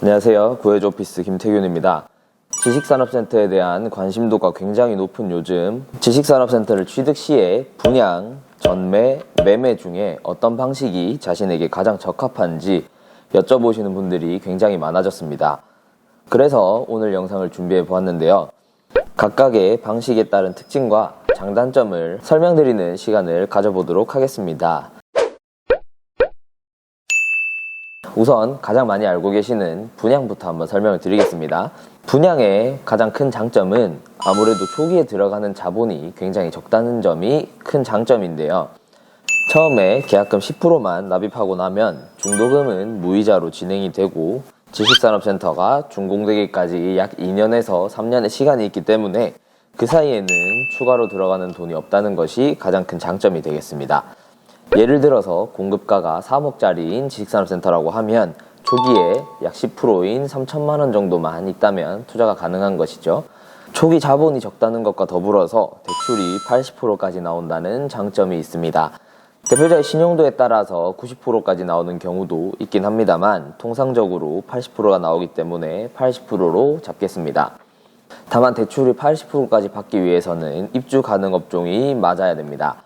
안녕하세요. 구해줘 오피스 김태균입니다. 지식산업센터에 대한 관심도가 굉장히 높은 요즘 지식산업센터를 취득 시에 분양, 전매, 매매 중에 어떤 방식이 자신에게 가장 적합한지 여쭤보시는 분들이 굉장히 많아졌습니다. 그래서 오늘 영상을 준비해 보았는데요. 각각의 방식에 따른 특징과 장단점을 설명드리는 시간을 가져보도록 하겠습니다. 우선 가장 많이 알고 계시는 분양부터 한번 설명을 드리겠습니다. 분양의 가장 큰 장점은 아무래도 초기에 들어가는 자본이 굉장히 적다는 점이 큰 장점인데요. 처음에 계약금 10%만 납입하고 나면 중도금은 무이자로 진행이 되고 지식산업센터가 준공되기까지 약 2년에서 3년의 시간이 있기 때문에 그 사이에는 추가로 들어가는 돈이 없다는 것이 가장 큰 장점이 되겠습니다. 예를 들어서 공급가가 3억짜리인 지식산업센터라고 하면 초기에 약 10%인 3천만 원 정도만 있다면 투자가 가능한 것이죠. 초기 자본이 적다는 것과 더불어서 대출이 80%까지 나온다는 장점이 있습니다. 대표자의 신용도에 따라서 90%까지 나오는 경우도 있긴 합니다만 통상적으로 80%가 나오기 때문에 80%로 잡겠습니다. 다만 대출이 80%까지 받기 위해서는 입주 가능 업종이 맞아야 됩니다.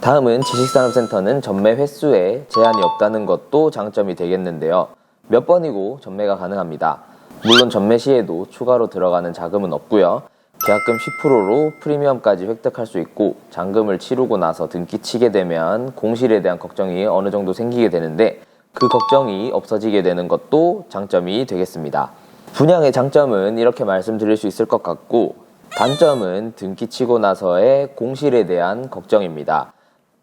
다음은 지식산업센터는 전매 횟수에 제한이 없다는 것도 장점이 되겠는데요. 몇 번이고 전매가 가능합니다. 물론 전매 시에도 추가로 들어가는 자금은 없고요. 계약금 10%로 프리미엄까지 획득할 수 있고 잔금을 치르고 나서 등기 치게 되면 공실에 대한 걱정이 어느 정도 생기게 되는데 그 걱정이 없어지게 되는 것도 장점이 되겠습니다. 분양의 장점은 이렇게 말씀드릴 수 있을 것 같고 단점은 등기 치고 나서의 공실에 대한 걱정입니다.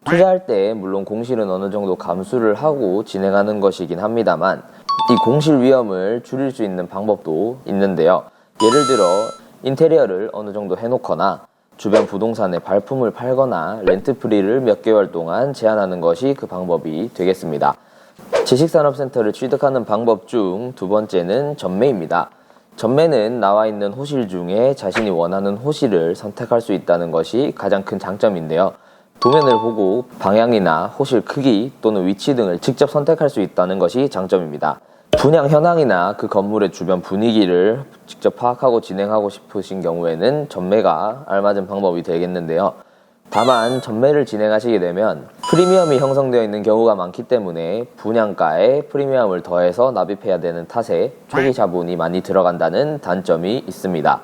투자할 때 물론 공실은 어느 정도 감수를 하고 진행하는 것이긴 합니다만 이 공실 위험을 줄일 수 있는 방법도 있는데요. 예를 들어 인테리어를 어느 정도 해놓거나 주변 부동산에 발품을 팔거나 렌트프리를 몇 개월 동안 제한하는 것이 그 방법이 되겠습니다. 지식산업센터를 취득하는 방법 중 두 번째는 전매입니다. 전매는 나와 있는 호실 중에 자신이 원하는 호실을 선택할 수 있다는 것이 가장 큰 장점인데요. 도면을 보고 방향이나 호실 크기 또는 위치 등을 직접 선택할 수 있다는 것이 장점입니다. 분양 현황이나 그 건물의 주변 분위기를 직접 파악하고 진행하고 싶으신 경우에는 전매가 알맞은 방법이 되겠는데요. 다만 전매를 진행하시게 되면 프리미엄이 형성되어 있는 경우가 많기 때문에 분양가에 프리미엄을 더해서 납입해야 되는 탓에 초기 자본이 많이 들어간다는 단점이 있습니다.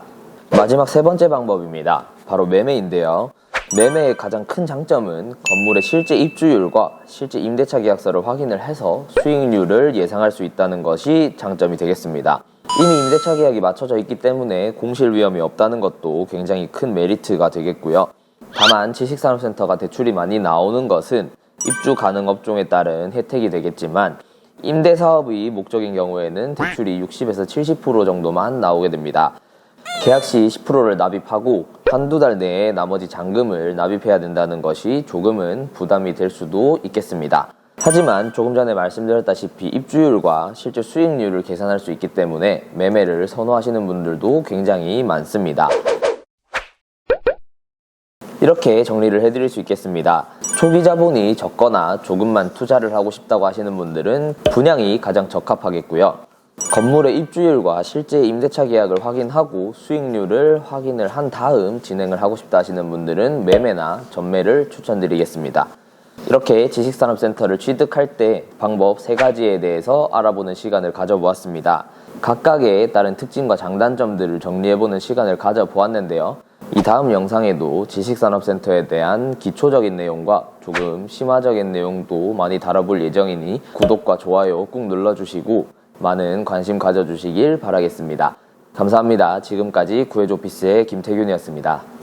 마지막 세 번째 방법입니다. 바로 매매인데요. 매매의 가장 큰 장점은 건물의 실제 입주율과 실제 임대차 계약서를 확인을 해서 수익률을 예상할 수 있다는 것이 장점이 되겠습니다. 이미 임대차 계약이 맞춰져 있기 때문에 공실 위험이 없다는 것도 굉장히 큰 메리트가 되겠고요. 다만 지식산업센터가 대출이 많이 나오는 것은 입주 가능 업종에 따른 혜택이 되겠지만 임대사업이 목적인 경우에는 대출이 60에서 70% 정도만 나오게 됩니다. 계약 시 10%를 납입하고 한두 달 내에 나머지 잔금을 납입해야 된다는 것이 조금은 부담이 될 수도 있겠습니다. 하지만 조금 전에 말씀드렸다시피 입주율과 실제 수익률을 계산할 수 있기 때문에 매매를 선호하시는 분들도 굉장히 많습니다. 이렇게 정리를 해드릴 수 있겠습니다. 초기 자본이 적거나 조금만 투자를 하고 싶다고 하시는 분들은 분양이 가장 적합하겠고요. 건물의 입주율과 실제 임대차 계약을 확인하고 수익률을 확인을 한 다음 진행을 하고 싶다 하시는 분들은 매매나 전매를 추천드리겠습니다. 이렇게 지식산업센터를 취득할 때 방법 3가지에 대해서 알아보는 시간을 가져보았습니다. 각각의 다른 특징과 장단점들을 정리해보는 시간을 가져보았는데요. 이 다음 영상에도 지식산업센터에 대한 기초적인 내용과 조금 심화적인 내용도 많이 다뤄볼 예정이니 구독과 좋아요 꾹 눌러주시고 많은 관심 가져주시길 바라겠습니다. 감사합니다. 지금까지 구해줘 오피스의 김태균이었습니다.